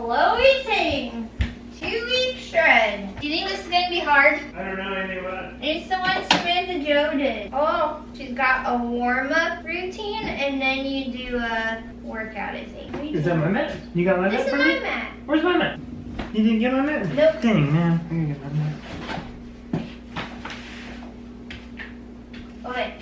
Chloe Ting, 2-week shred. Do you think this is gonna be hard? I don't know anything about it. It's the one Samantha Jo did. Oh, she's got a warm-up routine and then you do a workout, I think. Is that my mat? You got my mat? This is for my me? mat. Where's my mat? You didn't get my mat? Nope. Dang, man. I'm gonna get my mat. Okay.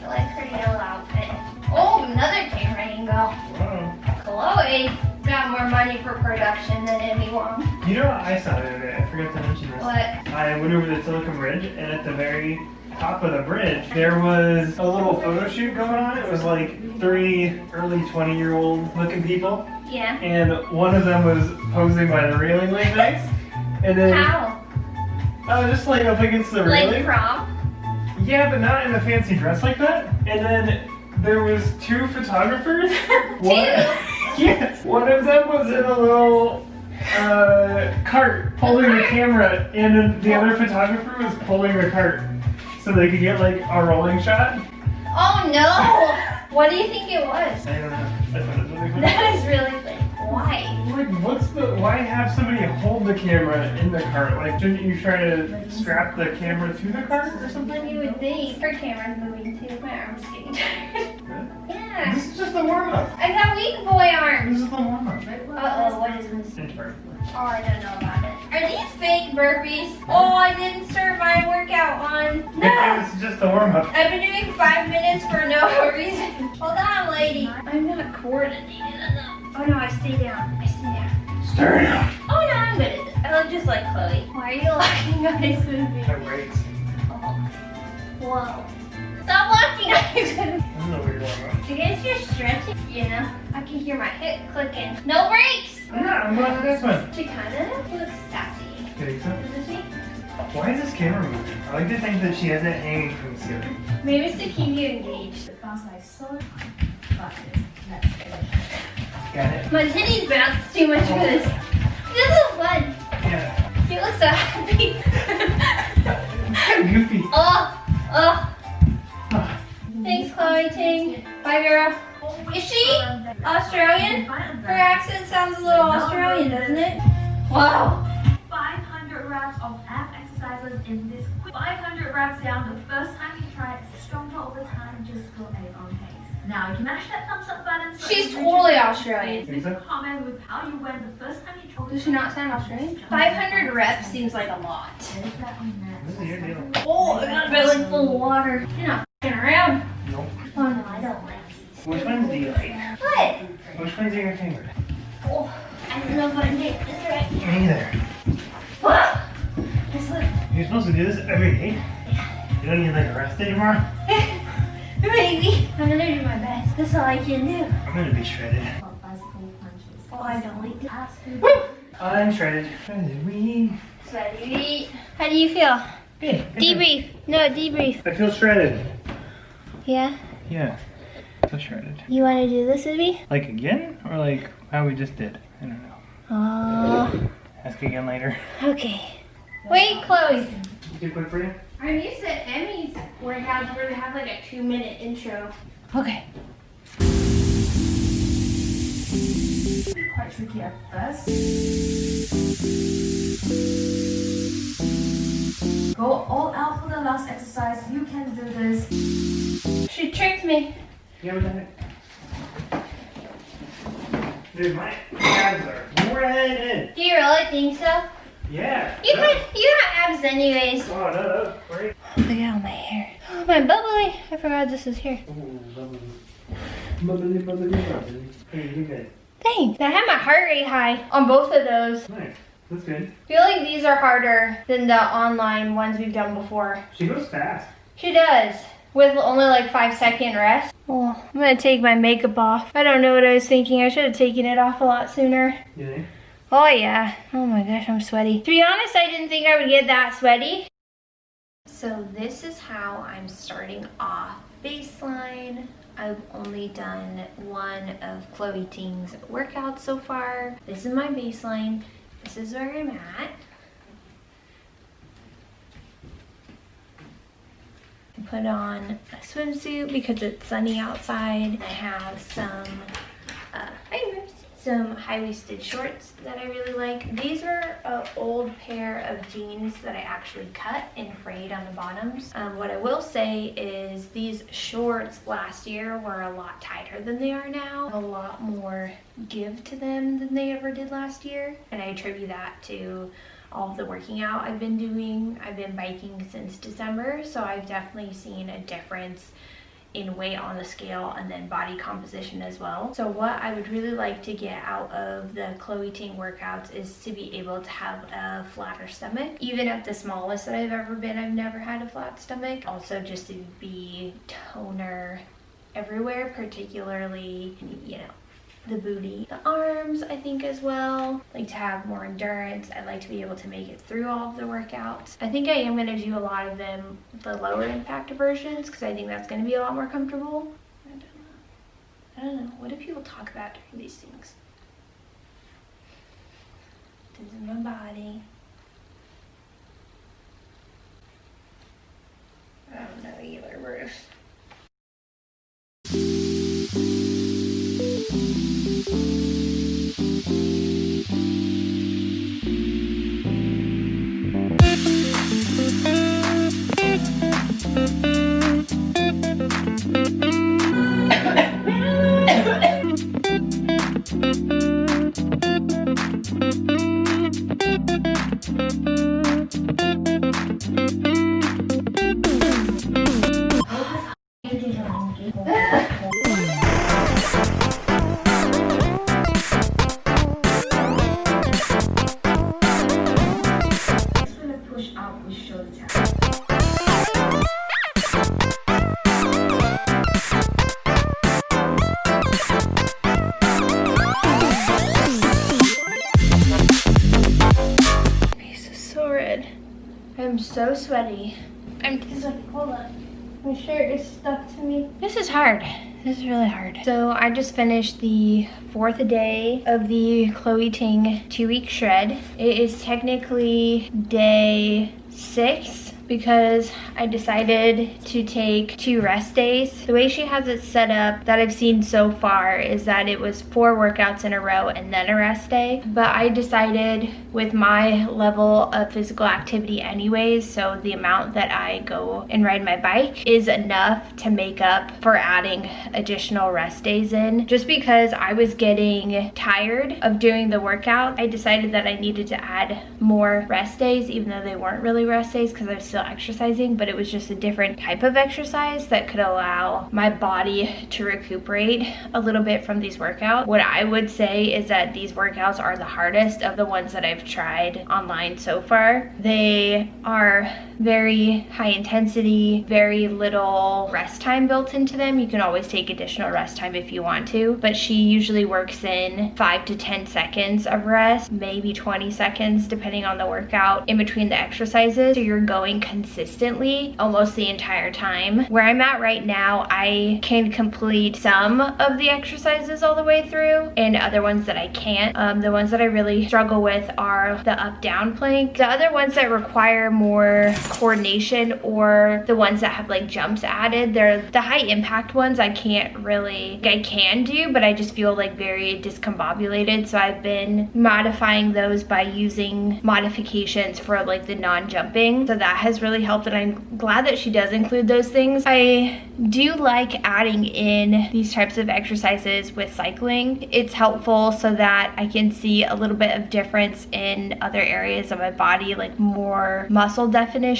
I like her yellow outfit. Oh, another camera angle. Wow. Chloe got more money for production than Emi Wong. You know what I saw the other day? I forgot to mention this. What? I went over the Silicon Bridge, and at the very top of the bridge, there was a little photo shoot going on. It was like 3 early 20-year-old looking people. Yeah. And one of them was posing by the railing like this. And then How? just like up against the railing. Like prom? Yeah, but not in a fancy dress like that. And then there was 2 photographers. Yes. One of them was in a little cart holding the camera, and then the other photographer was pulling the cart so they could get like a rolling shot. Oh no! What do you think it was? I don't know. I thought it was really funny. That is really funny. Why? Like, why have somebody hold the camera in the cart? Like, shouldn't you try to strap the camera to the cart or something? You would think. Her camera's moving too. My arm's getting tired. Really? Yeah. This is just the warm-up. I got weak boy arms. This is the warm-up. Uh-oh, what is this? Intern. Oh, I don't know about it. Are these fake burpees? Oh, I didn't start my workout on. No! This is just the warm-up. I've been doing 5 minutes for no reason. Hold on, lady. I'm not coordinated enough. Oh no, I stay down. I stay down. Stir it up. Oh no, I'm good at this. I look just like Chloe. Why are you locking eyes with me? My brakes. Oh. Whoa. Stop locking eyes with me. This is a weird warm-up. You guys just stretching, you know? I can hear my hip clicking. No brakes! I'm not. I'm going to this one. She kind of looks sassy. You think so? Doesn't she? Why is this camera moving? I like to think that she has it hanging from the ceiling. Maybe it's to keep you engaged. Got it? My titties bounce too much for this. This is fun. Yeah. You look so happy. Kind of goofy. Oh. Thanks, Chloe Ting. Bye, girl. Is she Australian? Her accent sounds a little Australian, doesn't it? Wow. 500 reps of ab exercises in this quick 500 reps down the first time you try it, stronger over time, just go at your own pace. Now you can mash that thumbs up button. So She's totally Australian. Think so? Comment with how you went the first time you tried. Does she not sound Australian? 500 reps seems like a lot. There's that on that. This is your deal. Oh, I got a belly full of water. You're not f***ing around. Nope. Oh no, I don't like these. Which ones do you like? What? Which ones are your favorite? Oh, I don't know if I can get this right. Me neither. Whoa! This look. You're supposed to do this every day? You don't need like a rest day tomorrow? Maybe. I'm gonna do my best. That's all I can do. I'm gonna be shredded. Oh, I don't like that. Woo! I'm shredded. Shredded weed. Sweaty. How do you feel? Good. Debrief. No, debrief. I feel shredded. Yeah? Yeah. I feel shredded. You want to do this with me? Like again? Or like how we just did? I don't know. Oh. Ask again later. Okay. Wait, Chloe. Too quick for you? I'm used to Emi's workouts where they have like a 2-minute intro. Okay. Quite tricky at first. Go all out for the last exercise. You can do this. She tricked me. You ever done it? Dude, my abs are shredded. Do you really think so? Yeah. You got abs anyways. Oh, no, great. Look at all my hair. Oh, my bubbly. I forgot this is here. Oh, bubbly. Bubbly, bubbly, bubbly. Hey, you good. Dang, I had my heart rate high on both of those. Nice. That's good. I feel like these are harder than the online ones we've done before. She goes fast. She does. With only like 5-second rest. Oh, I'm gonna take my makeup off. I don't know what I was thinking. I should have taken it off a lot sooner. You think? Oh yeah. Oh my gosh, I'm sweaty. To be honest, I didn't think I would get that sweaty. So this is how I'm starting off. Baseline. I've only done one of Chloe Ting's workouts so far. This is my baseline. This is where I'm at. Put on a swimsuit because it's sunny outside. I have some, hi some high-waisted shorts that I really like. These were an old pair of jeans that I actually cut and frayed on the bottoms. What I will say is these shorts last year were a lot tighter than they are now. A lot more give to them than they ever did last year. And I attribute that to all of the working out I've been doing. I've been biking since December, so I've definitely seen a difference in weight on the scale and then body composition as well. So what I would really like to get out of the Chloe Ting workouts is to be able to have a flatter stomach. Even at the smallest that I've ever been, I've never had a flat stomach. Also just to be toner everywhere, particularly, you know, the booty, the arms, I think as well. Like to have more endurance. I'd like to be able to make it through all of the workouts. I think I am going to do a lot of them, the lower impact versions, because I think that's going to be a lot more comfortable. I don't know. What do people talk about during these things? This is my body. I don't know either, Bruce. I'm so sweaty. Hold on. My shirt is stuck to me. This is hard. This is really hard. So I just finished the 4th day of the Chloe Ting 2-week shred. It is technically day 6 because I decided to take 2 rest days. The way she has it set up that I've seen so far is that it was 4 workouts in a row and then a rest day. But I decided with my level of physical activity anyways, so the amount that I go and ride my bike is enough to make up for adding additional rest days in. Just because I was getting tired of doing the workout, I decided that I needed to add more rest days, even though they weren't really rest days because I was still exercising, but it was just a different type of exercise that could allow my body to recuperate a little bit from these workouts. What I would say is that these workouts are the hardest of the ones that I've tried online so far. They are very high intensity, very little rest time built into them. You can always take additional rest time if you want to, but she usually works in 5 to 10 seconds of rest, maybe 20 seconds depending on the workout in between the exercises. So you're going consistently almost the entire time. Where I'm at right now, I can complete some of the exercises all the way through and other ones that I can't. The ones that I really struggle with are the up-down plank. The other ones that require more coordination or the ones that have like jumps added, they're the high impact ones I can't really, I can do, but I just feel like very discombobulated. So I've been modifying those by using modifications for like the non-jumping. So that has really helped, and I'm glad that she does include those things. I do like adding in these types of exercises with cycling. It's helpful so that I can see a little bit of difference in other areas of my body, like more muscle definition.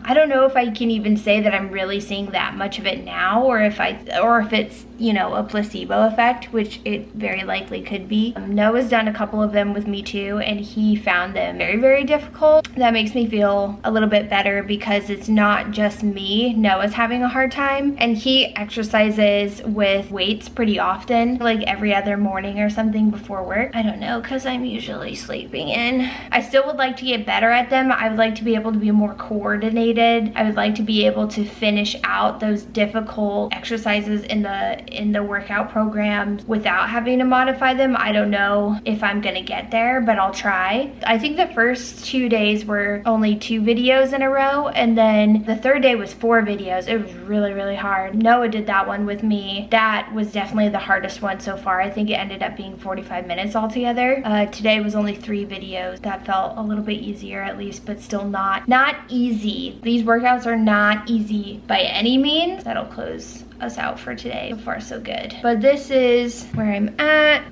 I don't know if I can even say that I'm really seeing that much of it now, or if it's, you know, a placebo effect, which it very likely could be. Noah's done a couple of them with me too, and he found them very, very difficult. That makes me feel a little bit better because it's not just me. Noah's having a hard time, and he exercises with weights pretty often, like every other morning or something before work. I don't know, because I'm usually sleeping in. I still would like to get better at them. I would like to be able to be more coordinated. I would like to be able to finish out those difficult exercises in the workout programs without having to modify them. I don't know if I'm gonna get there, but I'll try. I think the first 2 days were only 2 videos in a row, and then the third day was 4 videos. It was really hard. Noah did that one with me. That was definitely the hardest one so far. I think it ended up being 45 minutes altogether. Today was only 3 videos. That felt a little bit easier at least, but still not easy. These workouts are not easy by any means. That'll close us out for today. So far so good. But this is where I'm at.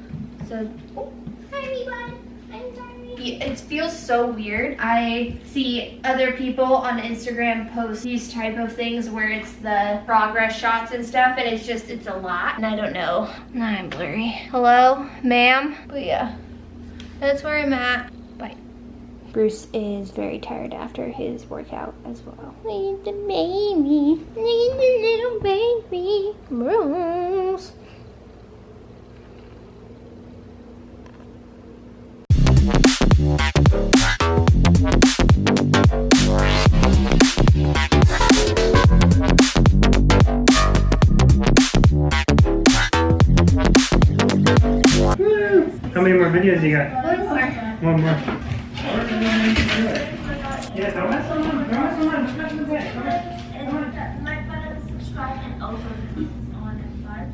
So, oh, hi everyone. I'm sorry. It feels so weird. I see other people on Instagram post these type of things where it's the progress shots and stuff, and it's a lot. And I don't know. Now I'm blurry. Hello, ma'am? But yeah, that's where I'm at. Bye. Bruce is very tired after his workout as well. Look at the baby. Look at the little baby. Bruce. How many more videos you got? One more. Yeah, don't mess on them. Don't mess on them. Just mess with that. Come on. Come on. Like button, subscribe, and also the on and 5.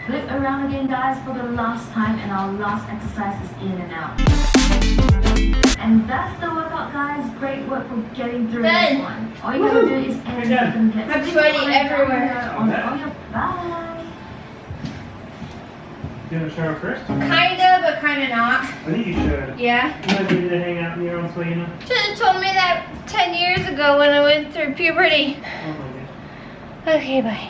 Flip around again, guys, for the last time, and our last exercise is in and out. And that's the workout, guys. Great work for getting through this one. All you gotta do is end and get I'm sweating everywhere. Bye. You want to shower first? Kinda, but kinda not. I think you should. Yeah. You might need to hang out in your own sway, you know? Should have told me that 10 years ago when I went through puberty. Oh my god. Okay, bye.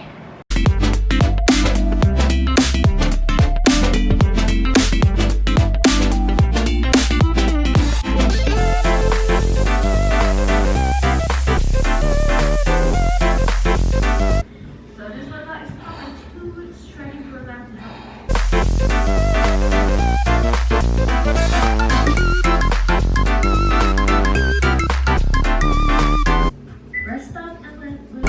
So this workout is part of 2 weeks training program to help. Rest up and then move.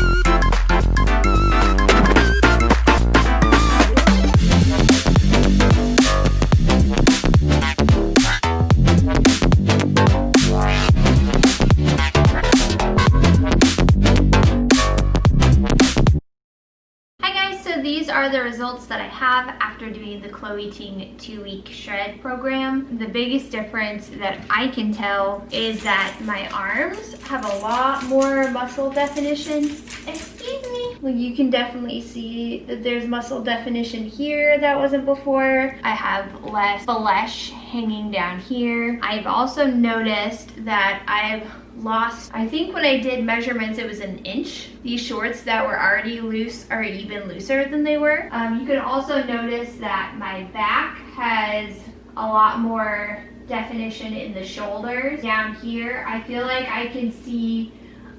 Hi guys, so these are the results that I have after doing the Chloe Ting 2-week shred program. The biggest difference that I can tell is that my arms have a lot more muscle definition. Excuse me. Well, you can definitely see that there's muscle definition here that wasn't before. I have less flesh hanging down here. I've also noticed that I've lost, I think when I did measurements it was 1 inch. These shorts that were already loose are even looser than they were. You can also notice that my back has a lot more definition in the shoulders. Down here I feel like I can see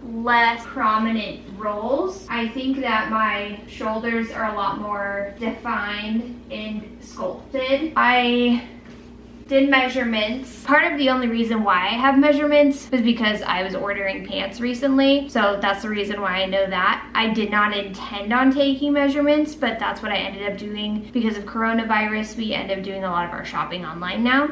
less prominent rolls. I think that my shoulders are a lot more defined and sculpted. I did measurements. Part of the only reason why I have measurements was because I was ordering pants recently, so that's the reason why I know that. I did not intend on taking measurements, but that's what I ended up doing because of coronavirus. We end up doing a lot of our shopping online now.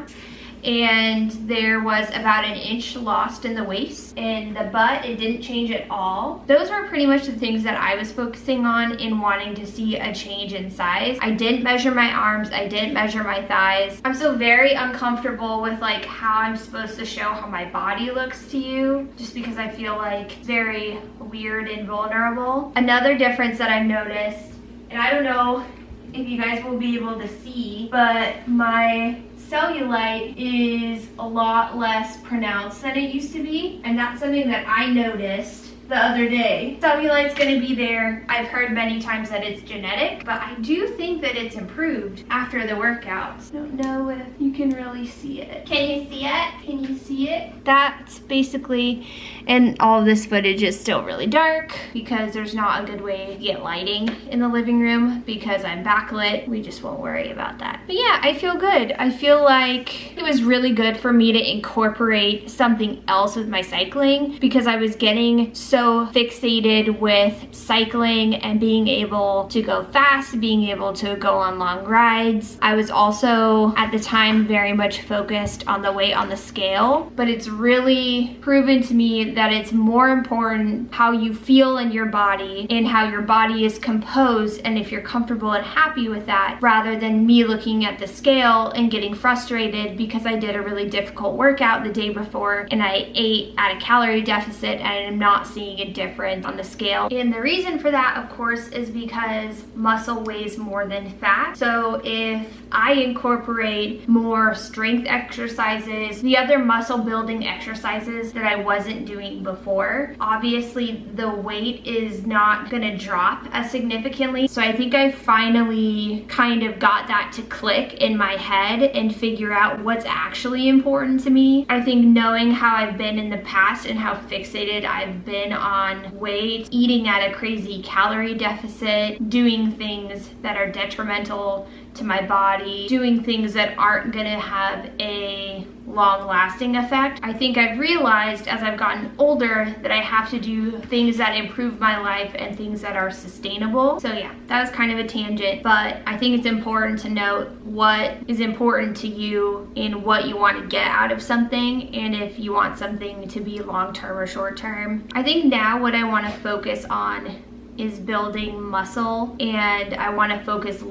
And there was about 1 inch lost in the waist. In the butt, it didn't change at all. Those were pretty much the things that I was focusing on in wanting to see a change in size. I didn't measure my arms, I didn't measure my thighs. I'm still very uncomfortable with like how I'm supposed to show how my body looks to you, just because I feel like very weird and vulnerable. Another difference that I've noticed, and I don't know if you guys will be able to see, but my cellulite is a lot less pronounced than it used to be, and that's something that I noticed the other day. Cellulite's gonna be there. I've heard many times that it's genetic, but I do think that it's improved after the workouts. I don't know if you can really see it. Can you see it? Can you see it? That's basically, and all of this footage is still really dark because there's not a good way to get lighting in the living room because I'm backlit. We just won't worry about that. But yeah, I feel good. I feel like it was really good for me to incorporate something else with my cycling because I was getting so fixated with cycling and being able to go fast, being able to go on long rides. I was also at the time very much focused on the weight on the scale, but it's really proven to me that it's more important how you feel in your body and how your body is composed, and if you're comfortable and happy with that, rather than me looking at the scale and getting frustrated because I did a really difficult workout the day before and I ate at a calorie deficit and I'm not seeing a difference on the scale. And the reason for that, of course, is because muscle weighs more than fat. So if I incorporate more strength exercises, the other muscle building exercises that I wasn't doing before, obviously the weight is not gonna drop as significantly. So I think I finally kind of got that to click in my head and figure out what's actually important to me. I think knowing how I've been in the past and how fixated I've been on weight, eating at a crazy calorie deficit, doing things that are detrimental to my body, doing things that aren't gonna have a long-lasting effect. I think I've realized as I've gotten older that I have to do things that improve my life and things that are sustainable. So yeah, that was kind of a tangent, but I think it's important to note what is important to you and what you want to get out of something, and if you want something to be long-term or short-term. I think now what I want to focus on is building muscle, and I want to focus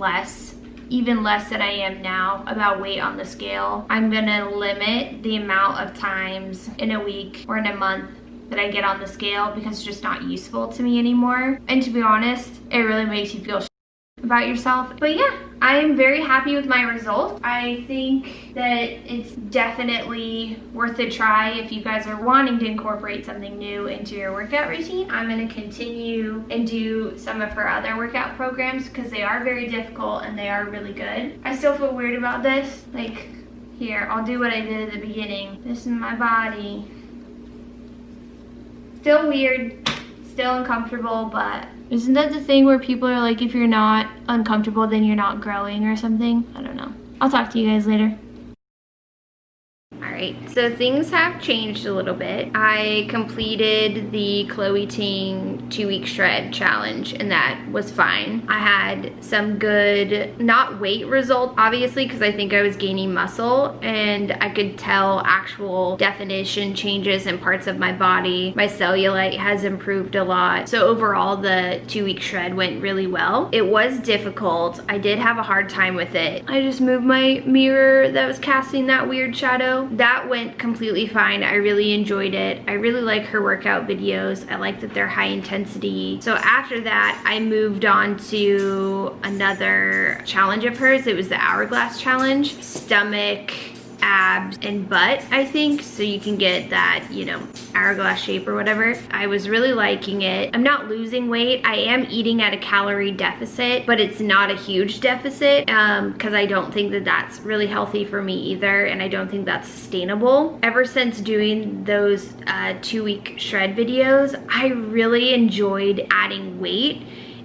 even less than I am now about weight on the scale. I'm gonna limit the amount of times in a week or in a month that I get on the scale because it's just not useful to me anymore. And to be honest, it really makes you feel about yourself. But yeah, I'm very happy with my results. I think that it's definitely worth a try if you guys are wanting to incorporate something new into your workout routine. I'm gonna continue and do some of her other workout programs because they are very difficult and they are really good. I still feel weird about this. Like, here, I'll do what I did at the beginning. This is my body. Still weird, still uncomfortable, but isn't that the thing where people are like, if you're not uncomfortable, then you're not growing or something? I don't know. I'll talk to you guys later. Alright, so things have changed a little bit. I completed the Chloe Ting 2-week shred challenge and that was fine. I had some good, not weight results, obviously, because I think I was gaining muscle and I could tell actual definition changes in parts of my body. My cellulite has improved a lot. So overall, the 2-week shred went really well. It was difficult. I did have a hard time with it. I just moved my mirror that was casting that weird shadow. That went completely fine. I really enjoyed it. I really like her workout videos. I like that they're high intensity. So after that, I moved on to another challenge of hers. It was the hourglass challenge. Stomach, abs, and butt, I think, so you can get that, you know, hourglass shape or whatever. I was really liking it. I'm not losing weight. I am eating at a calorie deficit, but it's not a huge deficit because I don't think that that's really healthy for me either, and I don't think that's sustainable. Ever since doing those 2-week shred videos, I really enjoyed adding weight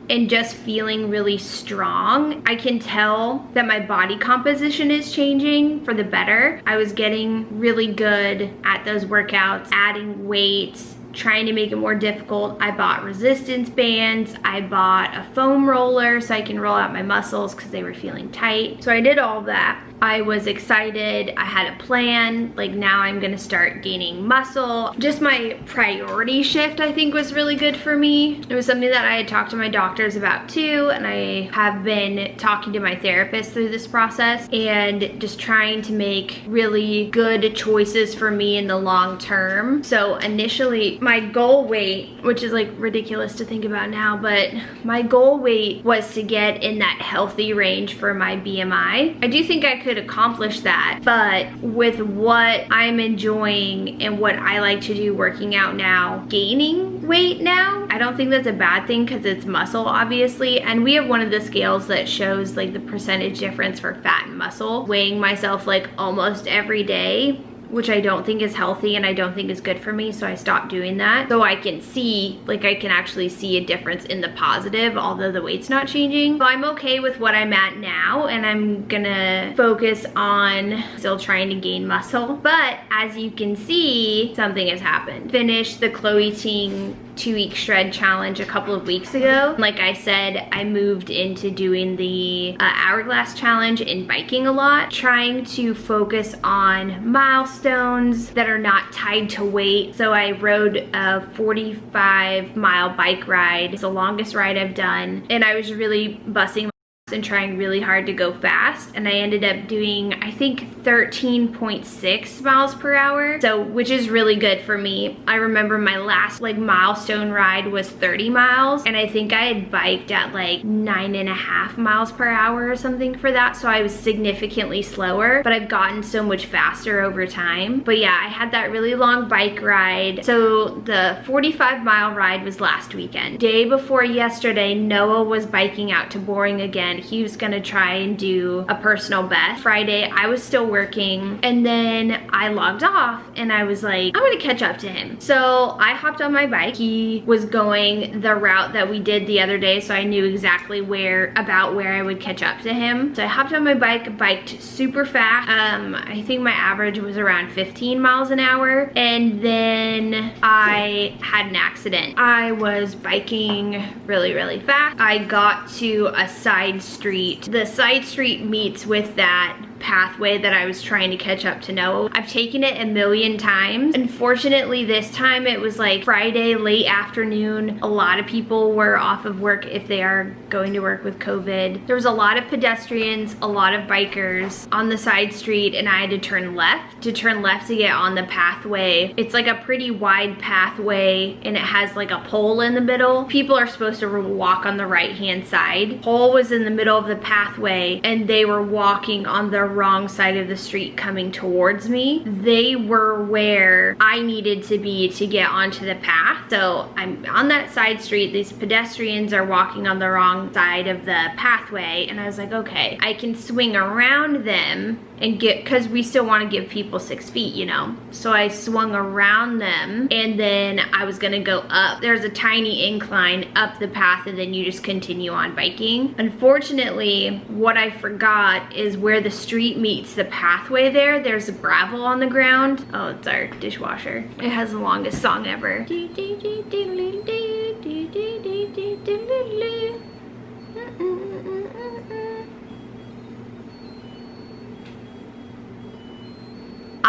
and just feeling really strong. I can tell that my body composition is changing for the better. I was getting really good at those workouts, adding weight, trying to make it more difficult. I bought resistance bands. I bought a foam roller so I can roll out my muscles because they were feeling tight. So I did all of that. I was excited. I had a plan. Like, now I'm gonna start gaining muscle. Just my priority shift, I think, was really good for me. It was something that I had talked to my doctors about too, and I have been talking to my therapist through this process and just trying to make really good choices for me in the long term. So initially, my goal weight, which is like ridiculous to think about now, but my goal weight was to get in that healthy range for my BMI. I do think I could accomplish that, but with what I'm enjoying and what I like to do working out now, gaining weight now, I don't think that's a bad thing because it's muscle obviously, and we have one of the scales that shows like the percentage difference for fat and muscle. Weighing myself like almost every day, which I don't think is healthy and I don't think is good for me, so I stopped doing that. So I can see, like I can actually see a difference in the positive, although the weight's not changing. So I'm okay with what I'm at now, and I'm gonna focus on still trying to gain muscle. But as you can see, something has happened. Finished the Chloe Ting 2-week shred challenge a couple of weeks ago. Like I said, I moved into doing the hourglass challenge and biking a lot, trying to focus on milestones that are not tied to weight. So I rode a 45-mile bike ride. It's the longest ride I've done, and I was really busting and trying really hard to go fast, and I ended up doing I think 13.6 miles per hour, so which is really good for me. I remember my last like milestone ride was 30 miles, and I think I had biked at like 9.5 miles per hour or something for that, so I was significantly slower, but I've gotten so much faster over time. But yeah, I had that really long bike ride. So the 45-mile ride was last weekend. Day before yesterday, Noah was biking out to Boring again. He was gonna try and do a personal best. Friday, I was still working, and then I logged off and I was like, I'm gonna catch up to him. So I hopped on my bike. He was going the route that we did the other day, so I knew exactly about where I would catch up to him. So I hopped on my bike, biked super fast. I think my average was around 15 miles an hour, and then I had an accident. I was biking really, really fast. I got to a side street. The side street meets with that pathway that I was trying to catch up to Noah. I've taken it a million times. Unfortunately, this time it was like Friday late afternoon. A lot of people were off of work if they are going to work with COVID. There was a lot of pedestrians, a lot of bikers on the side street, and I had to turn left to get on the pathway. It's like a pretty wide pathway, and it has like a pole in the middle. People are supposed to walk on the right-hand side. Pole was in the middle of the pathway, and they were walking on the wrong side of the street coming towards me. They were where I needed to be to get onto the path. So I'm on that side street. These pedestrians are walking on the wrong side of the pathway, and I was like, okay, I can swing around them and get, because we still want to give people 6 feet, you know. So I swung around them, and then I was gonna go up. There's a tiny incline up the path, and then you just continue on biking. Unfortunately, what I forgot is where the street meets the pathway there's gravel on the ground. Oh, it's our dishwasher. It has the longest song ever.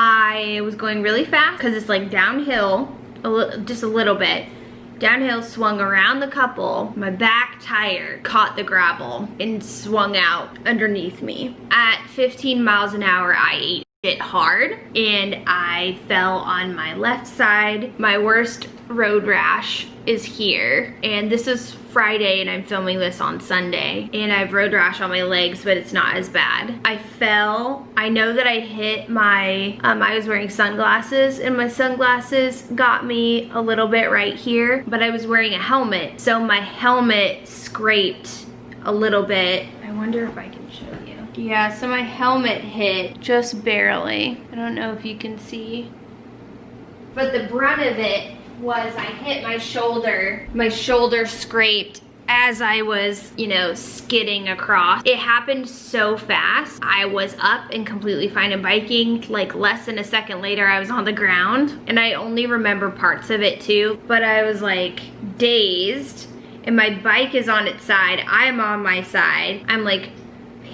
I was going really fast because it's like downhill, just a little bit. Downhill, swung around the couple. My back tire caught the gravel and swung out underneath me. At 15 miles an hour, I ate it hard and I fell on my left side. My worst road rash is here, and this is Friday and I'm filming this on Sunday, and I have road rash on my legs, but it's not as bad. I fell. I know that I hit my, I was wearing sunglasses, and my sunglasses got me a little bit right here, but I was wearing a helmet, so my helmet scraped a little bit. I wonder if I can show you. Yeah, so my helmet hit just barely. I don't know if you can see, but the brunt of it was I hit my shoulder. My shoulder scraped as I was, you know, skidding across. It happened so fast. I was up and completely fine and biking. Like less than a second later, I was on the ground, and I only remember parts of it too, but I was like dazed, and my bike is on its side. I'm on my side. I'm like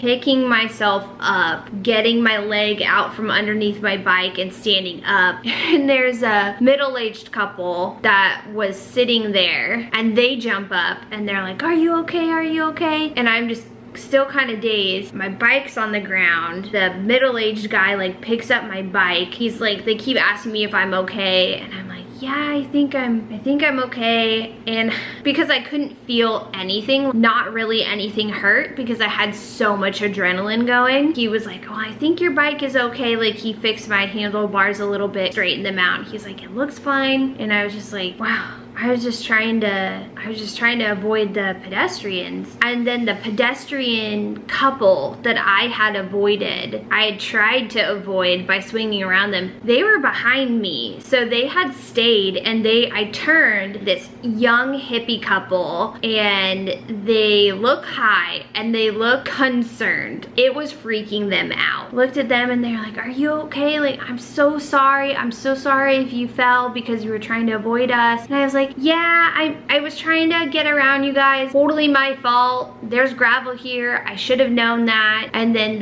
picking myself up, getting my leg out from underneath my bike and standing up. And there's a middle-aged couple that was sitting there, and they jump up and they're like, "Are you okay? Are you okay?" And I'm just still kind of dazed. My bike's on the ground. The middle-aged guy like picks up my bike. He's like, they keep asking me if I'm okay, and I'm like, yeah, I think I'm okay. And because I couldn't feel anything, not really anything hurt because I had so much adrenaline going, he was like, oh, I think your bike is okay. Like, he fixed my handlebars a little bit, straightened them out. He's like, it looks fine. And I was just like, wow. I was just trying to avoid the pedestrians. And then the pedestrian couple that I had avoided, I had tried to avoid by swinging around them. They were behind me. So they had stayed, and I turned this young hippie couple, and they look high and they look concerned. It was freaking them out. Looked at them and they're like, are you okay? Like, I'm so sorry. I'm so sorry if you fell because you were trying to avoid us. And I was like, yeah, I was trying to get around you guys. Totally my fault. There's gravel here. I should have known that. And then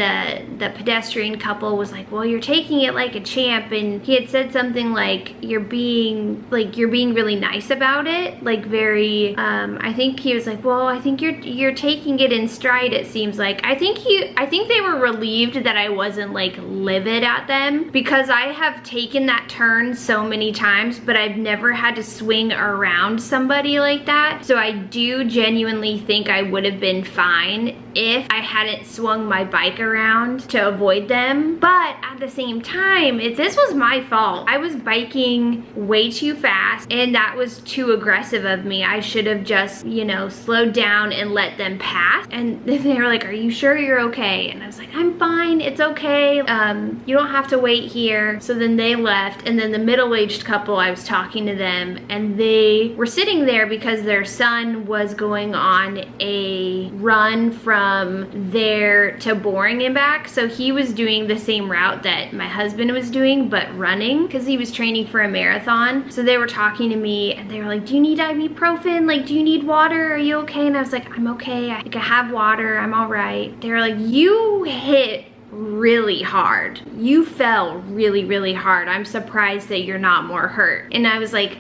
the pedestrian couple was like, well, you're taking it like a champ. And he had said something like, you're being really nice about it. Like, very, I think he was like, well, I think you're taking it in stride, it seems like. I think they were relieved that I wasn't like livid at them, because I have taken that turn so many times, but I've never had to swing around somebody like that. So I do genuinely think I would have been fine if I hadn't swung my bike around to avoid them. But at the same time, this was my fault. I was biking way too fast, and that was too aggressive of me. I should have just, you know, slowed down and let them pass. And they were like, are you sure you're okay? And I was like, I'm fine, it's okay. You don't have to wait here. So then they left, and then the middle-aged couple, I was talking to them, and they were sitting there because their son was going on a run from there to Boring and back. So he was doing the same route that my husband was doing, but running, because he was training for a marathon. So they were talking to me, and they were like, do you need ibuprofen? Like, do you need water? Are you okay? And I was like, I'm okay. I have water. I'm all right. They were like, you hit really hard. You fell really, really hard. I'm surprised that you're not more hurt. And I was like,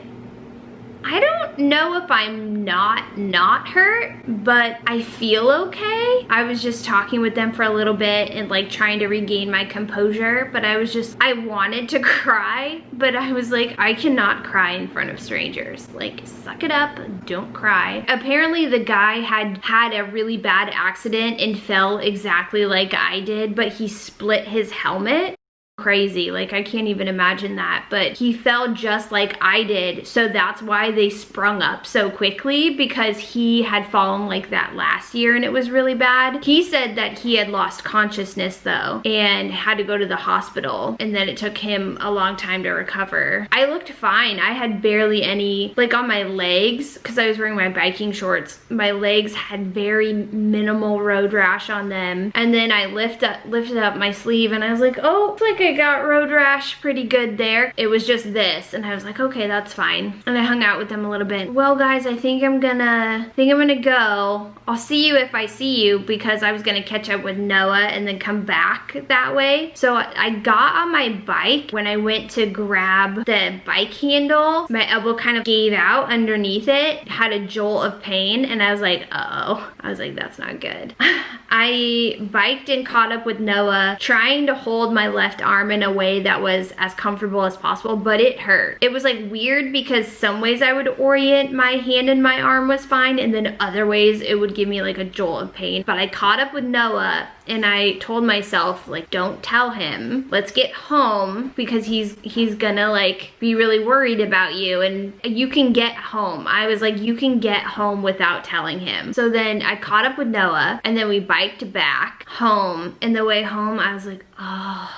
I don't know if I'm not hurt, but I feel okay. I was just talking with them for a little bit and like trying to regain my composure, but I wanted to cry, but I was like, I cannot cry in front of strangers. Like, suck it up, don't cry. Apparently the guy had a really bad accident and fell exactly like I did, but he split his helmet. Crazy, like I can't even imagine that, but he fell just like I did, so that's why they sprung up so quickly, because he had fallen like that last year and it was really bad. He said that he had lost consciousness though and had to go to the hospital, and then it took him a long time to recover. I looked fine. I had barely any, like on my legs, because I was wearing my biking shorts, my legs had very minimal road rash on them, and then I lifted up my sleeve and I was like, oh, it's like I got road rash pretty good there. It was just this, and I was like, okay, that's fine. And I hung out with them a little bit. Well, guys, I think I'm gonna go. I'll see you if I see you, because I was gonna catch up with Noah and then come back that way. So I got on my bike. When I went to grab the bike handle, my elbow kind of gave out underneath it, had a jolt of pain, and I was like, uh-oh. I was like, that's not good. I biked and caught up with Noah, trying to hold my left arm in a way that was as comfortable as possible, but it hurt. It was like weird, because some ways I would orient my hand and my arm was fine, and then other ways it would give me like a jolt of pain. But I caught up with Noah, and I told myself, like, don't tell him. Let's get home, because he's gonna like be really worried about you, and you can get home. I was like, you can get home without telling him. So then I caught up with Noah, and then we biked back home. And the way home, I was like, oh,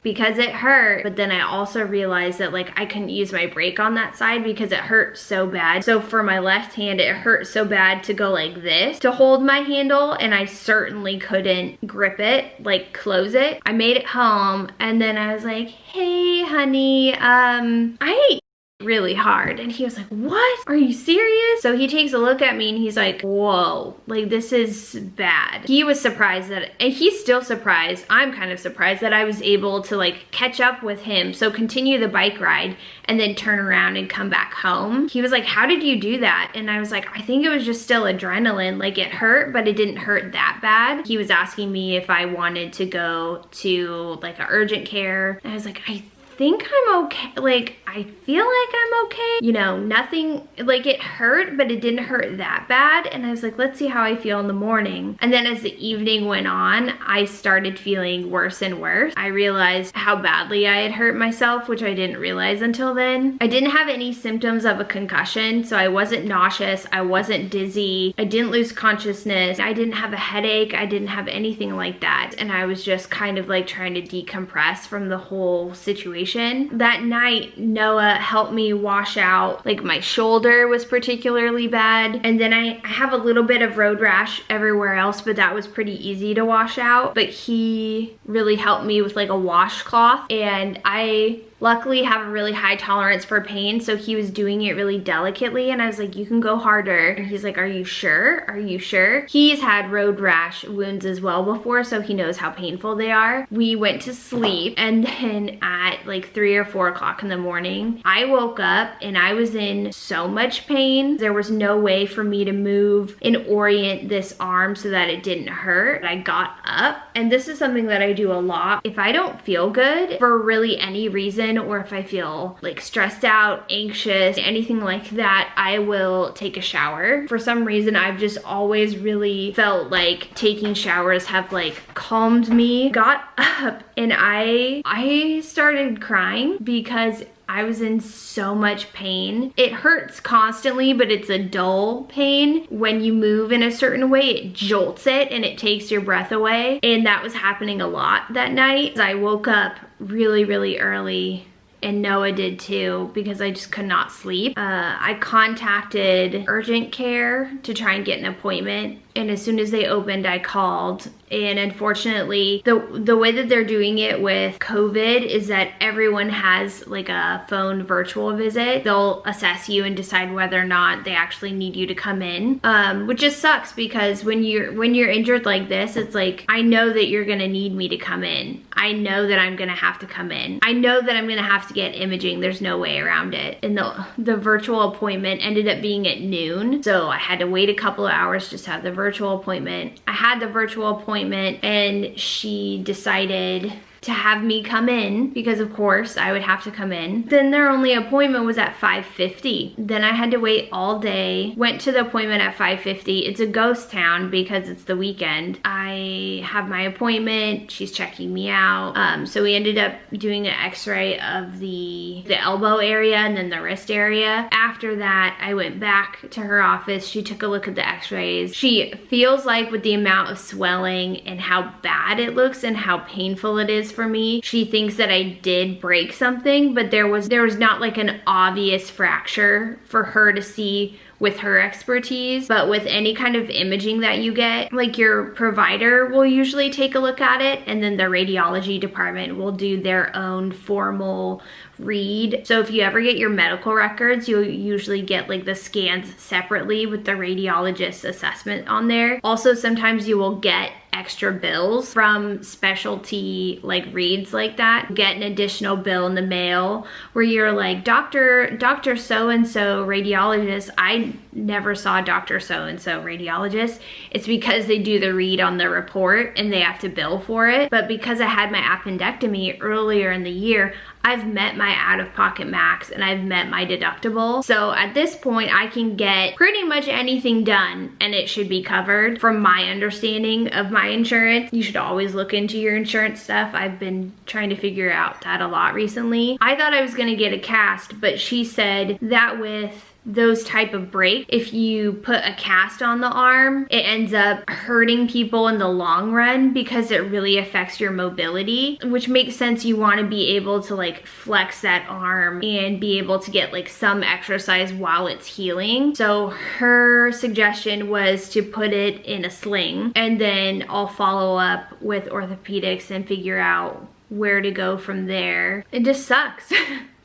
because it hurt. But then I also realized that like I couldn't use my brake on that side because it hurt so bad. So for my left hand, it hurt so bad to go like this to hold my handle, and I certainly couldn't grip it, like close it. I made it home, and then I was like, hey honey, I ate really hard. And he was like, what? Are you serious? So he takes a look at me and he's like, whoa, like this is bad. He was surprised that, and he's still surprised. I'm kind of surprised that I was able to like catch up with him. So continue the bike ride and then turn around and come back home. He was like, how did you do that? And I was like, I think it was just still adrenaline. Like it hurt, but it didn't hurt that bad. He was asking me if I wanted to go to like an urgent care. And I was like, I think I'm okay. Like, I feel like I'm okay. You know, nothing, like it hurt, but it didn't hurt that bad. And I was like, let's see how I feel in the morning. And then as the evening went on, I started feeling worse and worse. I realized how badly I had hurt myself, which I didn't realize until then. I didn't have any symptoms of a concussion, so I wasn't nauseous, I wasn't dizzy, I didn't lose consciousness, I didn't have a headache, I didn't have anything like that. And I was just kind of like trying to decompress from the whole situation. That night, Noah helped me wash out, like my shoulder was particularly bad. And then I have a little bit of road rash everywhere else, but that was pretty easy to wash out. But he really helped me with like a washcloth, and I luckily have a really high tolerance for pain, so he was doing it really delicately, and I was like, you can go harder. And he's like, are you sure? Are you sure? He's had road rash wounds as well before, so he knows how painful they are. We went to sleep, and then at like 3 or 4 o'clock in the morning, I woke up and I was in so much pain. There was no way for me to move and orient this arm so that it didn't hurt. I got up, and this is something that I do a lot. If I don't feel good for really any reason, or if I feel like stressed out, anxious, anything like that, I will take a shower. For some reason, I've just always really felt like taking showers have like calmed me. Got up and I started crying because I was in so much pain. It hurts constantly, but it's a dull pain. When you move in a certain way, it jolts it and it takes your breath away. And that was happening a lot that night. I woke up really, really early, and Noah did too, because I just could not sleep. I contacted urgent care to try and get an appointment. And as soon as they opened, I called. And unfortunately, the way that they're doing it with COVID is that everyone has like a phone virtual visit. They'll assess you and decide whether or not they actually need you to come in, which just sucks, because when you're injured like this, it's like, I know that you're gonna need me to come in. I know that I'm gonna have to come in. I know that I'm gonna have to get imaging. There's no way around it. And the virtual appointment ended up being at noon, so I had to wait a couple of hours just to have the virtual appointment. I had the virtual appointment, and she decided to have me come in, because of course I would have to come in. Then their only appointment was at 5:50. Then I had to wait all day. Went to the appointment at 5:50. It's a ghost town because it's the weekend. I have my appointment, she's checking me out. So we ended up doing an x-ray of the elbow area and then the wrist area. After that, I went back to her office. She took a look at the x-rays. She feels like with the amount of swelling and how bad it looks and how painful it is for me, she thinks that I did break something, but there was not like an obvious fracture for her to see with her expertise. But with any kind of imaging that you get, like your provider will usually take a look at it, and then the radiology department will do their own formal read. So if you ever get your medical records, you'll usually get like the scans separately with the radiologist's assessment on there. Also, sometimes you will get extra bills from specialty like reads like that. Get an additional bill in the mail where you're like, Dr. so-and-so radiologist. I never saw Dr. so-and-so radiologist. It's because they do the read on the report and they have to bill for it. But because I had my appendectomy earlier in the year, I've met my out-of-pocket max and I've met my deductible. So at this point, I can get pretty much anything done and it should be covered. From my understanding of my insurance, you should always look into your insurance stuff. I've been trying to figure out that a lot recently. I thought I was gonna get a cast, but she said that with those type of break, if you put a cast on the arm, it ends up hurting people in the long run because it really affects your mobility, which makes sense. You want to be able to like flex that arm and be able to get like some exercise while it's healing. So her suggestion was to put it in a sling, and then I'll follow up with orthopedics and figure out where to go from there. It just sucks.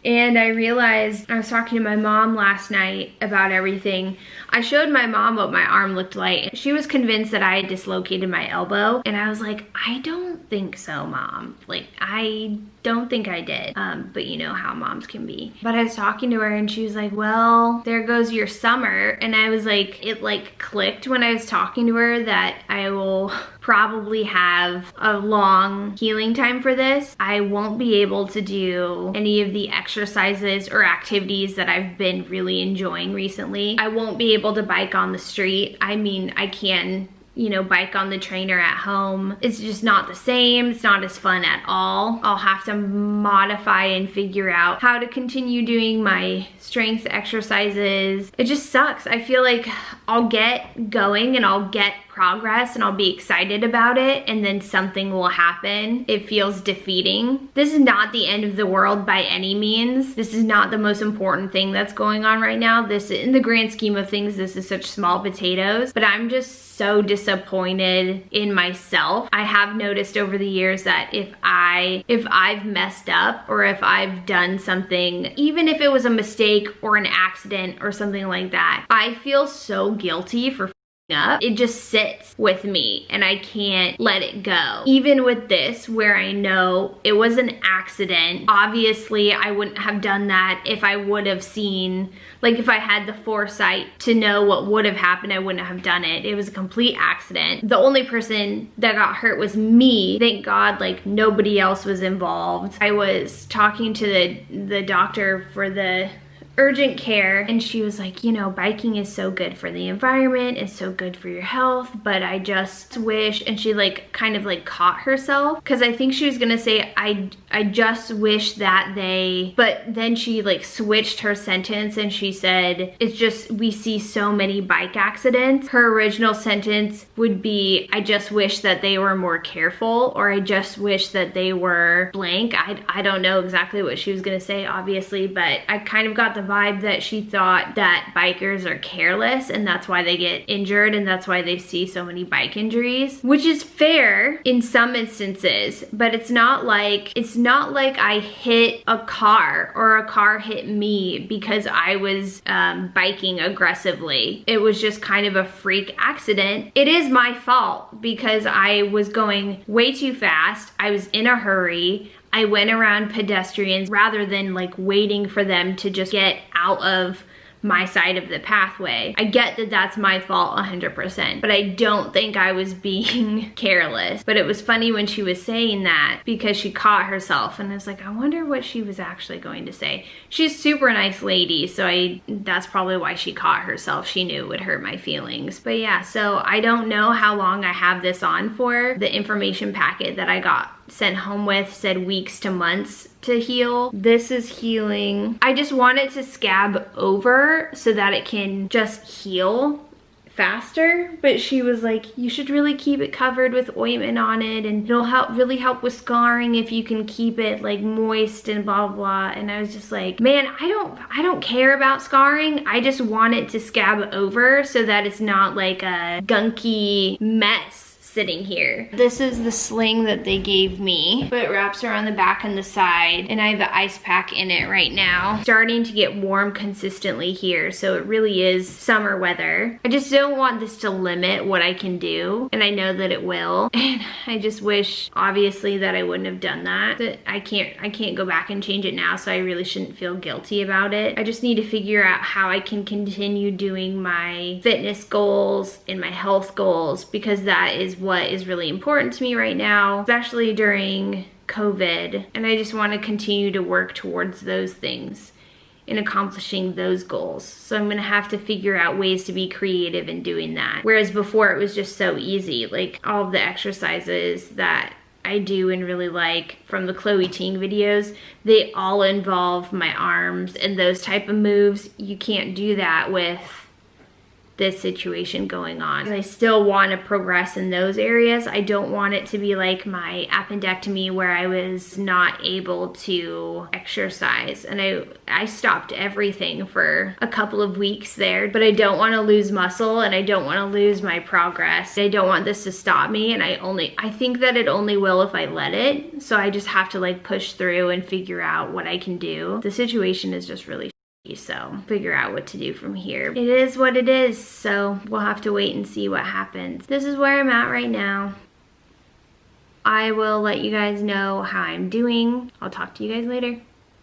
And I realized, I was talking to my mom last night about everything. I showed my mom what my arm looked like. She was convinced that I had dislocated my elbow. And I was like, I don't think so, Mom. Like, I don't think I did. But you know how moms can be. But I was talking to her and she was like, well, there goes your summer. And I was like, it like clicked when I was talking to her that I will probably have a long healing time for this. I won't be able to do any of the exercises or activities that I've been really enjoying recently. I won't be able to bike on the street. I mean, I can, you know, bike on the trainer at home. It's just not the same. It's not as fun at all. I'll have to modify and figure out how to continue doing my strength exercises. It just sucks. I feel like I'll get going and I'll get progress and I'll be excited about it, and then something will happen. It feels defeating. This is not the end of the world by any means. This is not the most important thing that's going on right now. This, in the grand scheme of things, this is such small potatoes, but I'm just so disappointed in myself. I have noticed over the years that if I've messed up or if I've done something, even if it was a mistake or an accident or something like that, I feel so guilty for up. It just sits with me and I can't let it go. Even with this, where I know it was an accident, obviously I wouldn't have done that if I would have seen, like if I had the foresight to know what would have happened, I wouldn't have done it. It was a complete accident. The only person that got hurt was me. Thank God, like nobody else was involved. I was talking to the doctor for the urgent care, and she was like, you know, biking is so good for the environment, it's so good for your health, but I just wish, and she like kind of like caught herself, because I think she was gonna say I just wish that they, but then she like switched her sentence and she said, it's just, we see so many bike accidents. Her original sentence would be, I just wish that they were more careful, or I just wish that they were blank. I don't know exactly what she was gonna say, obviously, but I kind of got the vibe that she thought that bikers are careless and that's why they get injured and that's why they see so many bike injuries, which is fair in some instances, but it's not like I hit a car or a car hit me because I was biking aggressively. It was just kind of a freak accident. It is my fault because I was going way too fast. I was in a hurry. I went around pedestrians rather than like waiting for them to just get out of my side of the pathway. I get that that's my fault 100%, but I don't think I was being careless. But it was funny when she was saying that because she caught herself, and I was like, I wonder what she was actually going to say. She's a super nice lady, so that's probably why she caught herself. She knew it would hurt my feelings. But yeah, so I don't know how long I have this on for. The information packet that I got sent home with said weeks to months to heal. This is healing. I just want it to scab over so that it can just heal faster, but she was like, you should really keep it covered with ointment on it, and it'll really help with scarring if you can keep it like moist and blah blah. And I was just like, man, I don't care about scarring. I just want it to scab over so that it's not like a gunky mess sitting here. This is the sling that they gave me, but it wraps around the back and the side, and I have the ice pack in it right now. Starting to get warm consistently here, so it really is summer weather. I just don't want this to limit what I can do, and I know that it will, and I just wish, obviously, that I wouldn't have done that. But I can't go back and change it now, so I really shouldn't feel guilty about it. I just need to figure out how I can continue doing my fitness goals and my health goals, because that is what is really important to me right now, especially during COVID. And I just want to continue to work towards those things and accomplishing those goals. So I'm gonna have to figure out ways to be creative in doing that. Whereas before it was just so easy. Like all of the exercises that I do and really like from the Chloe Ting videos, they all involve my arms and those type of moves. You can't do that with this situation going on. I still want to progress in those areas. I don't want it to be like my appendectomy where I was not able to exercise, and I stopped everything for a couple of weeks there, but I don't want to lose muscle and I don't want to lose my progress. I don't want this to stop me, and I think that it only will if I let it. So I just have to like push through and figure out what I can do. The situation is just really so figure out what to do from here. It is what it is, so we'll have to wait and see what happens. This is where I'm at right now. I will let you guys know how I'm doing. I'll talk to you guys later.